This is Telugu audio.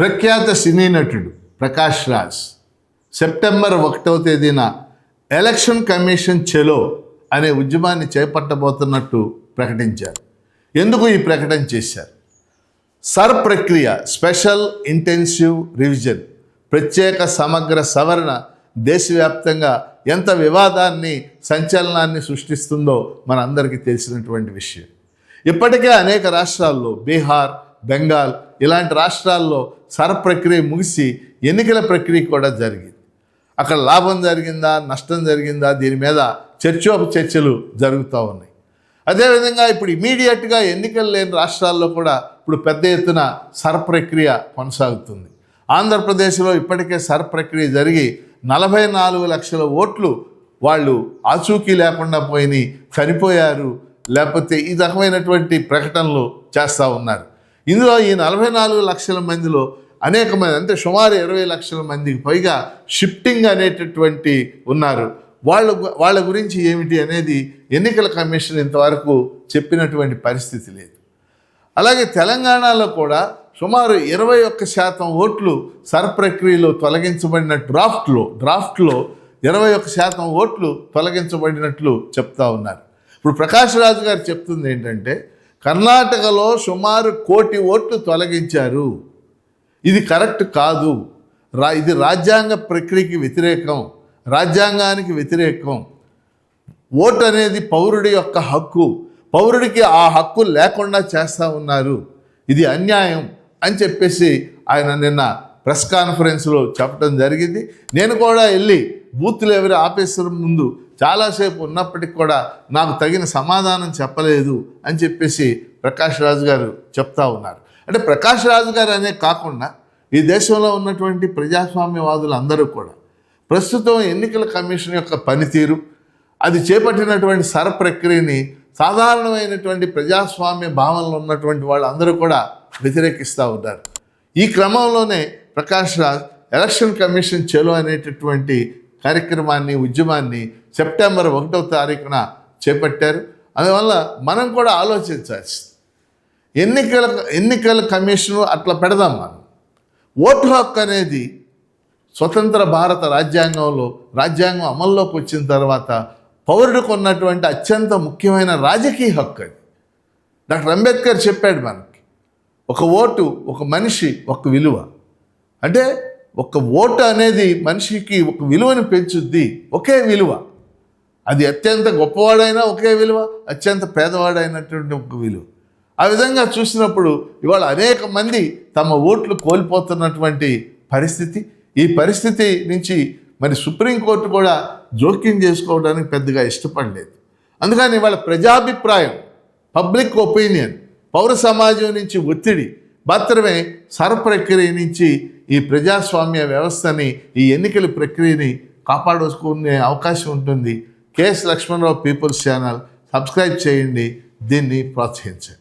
ప్రఖ్యాత సినీ నటుడు ప్రకాష్ రాజ్ సెప్టెంబర్ 1వ తేదీన ఎలక్షన్ కమిషన్ చెలో అనే ఉద్యమాన్ని చేపట్టబోతున్నట్టు ప్రకటించారు. ఎందుకు ఈ ప్రకటన చేశారు? సర్ ప్రక్రియ స్పెషల్ ఇంటెన్సివ్ రివిజన్ ప్రత్యేక సమగ్ర సవరణ దేశవ్యాప్తంగా ఎంత వివాదాన్ని సంచలనాన్ని సృష్టిస్తుందో మనందరికీ తెలిసినటువంటి విషయం. ఇప్పటికే అనేక రాష్ట్రాల్లో బీహార్, బెంగాల్ ఇలాంటి రాష్ట్రాల్లో సర్ ప్రక్రియ ముగిసి ఎన్నికల ప్రక్రియ కూడా జరిగింది. అక్కడ లాభం జరిగిందా, నష్టం జరిగిందా, దీని మీద చర్చోపచర్చలు జరుగుతూ ఉన్నాయి. అదేవిధంగా ఇప్పుడు ఇమీడియట్గా ఎన్నికలు లేని రాష్ట్రాల్లో కూడా ఇప్పుడు పెద్ద ఎత్తున సర్ ప్రక్రియ కొనసాగుతుంది. ఆంధ్రప్రదేశ్లో ఇప్పటికే సర్ ప్రక్రియ జరిగి 44 లక్షల ఓట్లు వాళ్ళు ఆచూకీ లేకుండా పోయి చనిపోయారు, లేకపోతే ఈ రకమైనటువంటి ప్రకటనలు చేస్తూ ఉన్నారు. ఇందులో ఈ 44 లక్షల మందిలో అనేక మంది, అంటే సుమారు 20 లక్షల మందికి పైగా షిఫ్టింగ్ అనేటటువంటి ఉన్నారు. వాళ్ళ గురించి ఏమిటి అనేది ఎన్నికల కమిషన్ ఇంతవరకు చెప్పినటువంటి పరిస్థితి లేదు. అలాగే తెలంగాణలో కూడా సుమారు 21% ఓట్లు సర్ ప్రక్రియలో తొలగించబడిన డ్రాఫ్ట్లో 21% ఓట్లు తొలగించబడినట్లు చెప్తా ఉన్నారు. ఇప్పుడు ప్రకాష్ రాజ్ గారు చెప్తుంది ఏంటంటే, కర్ణాటకలో సుమారు 1 కోటి ఓట్లు తొలగించారు, ఇది కరెక్ట్ కాదు, ఇది రాజ్యాంగ ప్రక్రియకి వ్యతిరేకం, రాజ్యాంగానికి వ్యతిరేకం. ఓటు అనేది పౌరుడి యొక్క హక్కు, పౌరుడికి ఆ హక్కు లేకుండా చేస్తూ ఉన్నారు, ఇది అన్యాయం అని చెప్పేసి ఆయన నిన్న ప్రెస్ కాన్ఫరెన్స్లో చెప్పడం జరిగింది. నేను కూడా వెళ్ళి బూత్ లెవెల్ ఆఫీసర్ ముందు చాలాసేపు ఉన్నప్పటికి కూడా నాకు తగిన సమాధానం చెప్పలేదు అని చెప్పేసి ప్రకాష్ రాజ్ గారు చెప్తా ఉన్నారు. అంటే ప్రకాష్ రాజ్ గారు అనే కాకుండా ఈ దేశంలో ఉన్నటువంటి ప్రజాస్వామ్యవాదులు అందరూ కూడా ప్రస్తుతం ఎన్నికల కమిషన్ యొక్క పనితీరు, అది చేపట్టినటువంటి సర్ ప్రక్రియని సాధారణమైనటువంటి ప్రజాస్వామ్య భావనలు ఉన్నటువంటి వాళ్ళందరూ కూడా వ్యతిరేకిస్తూ ఉన్నారు. ఈ క్రమంలోనే ప్రకాష్ రాజ్ ఎలక్షన్ కమిషన్ చెలో అనేటటువంటి కార్యక్రమాన్ని, ఉద్యమాన్ని సెప్టెంబర్ 1వ తారీఖున చేపట్టారు. అందువల్ల మనం కూడా ఆలోచించాల్సి, ఎన్నికల కమిషను అట్లా పెడదాం. మనం ఓటు హక్కు అనేది స్వతంత్ర భారత రాజ్యాంగం అమల్లోకి వచ్చిన తర్వాత పౌరుడికి ఉన్నటువంటి అత్యంత ముఖ్యమైన రాజకీయ హక్కు అది. డాక్టర్ అంబేద్కర్ చెప్పాడు మనకి, ఒక ఓటు, ఒక మనిషి, ఒక విలువ. అంటే ఒక ఓటు అనేది మనిషికి ఒక విలువను పెంచుద్ది, ఒకే విలువ. అది అత్యంత గొప్పవాడైనా ఒకే విలువ, అత్యంత పేదవాడైనటువంటి ఒక విలువ. ఆ విధంగా చూసినప్పుడు ఇవాళ అనేక మంది తమ ఓట్లు కోల్పోతున్నటువంటి పరిస్థితి. ఈ పరిస్థితి నుంచి మరి సుప్రీంకోర్టు కూడా జోక్యం చేసుకోవడానికి పెద్దగా ఇష్టపడలేదు. అందుకని ఇవాళ ప్రజాభిప్రాయం, పబ్లిక్ ఒపీనియన్, పౌర సమాజం నుంచి ఒత్తిడి మాత్రమే సర్ ప్రక్రియ నుంచి ఈ ప్రజాస్వామ్య వ్యవస్థని, ఈ ఎన్నికల ప్రక్రియని కాపాడుకునే అవకాశం ఉంటుంది. KS Lakshmana Rao people's channel subscribe చేయండి, దీన్ని ప్రోత్సహించండి.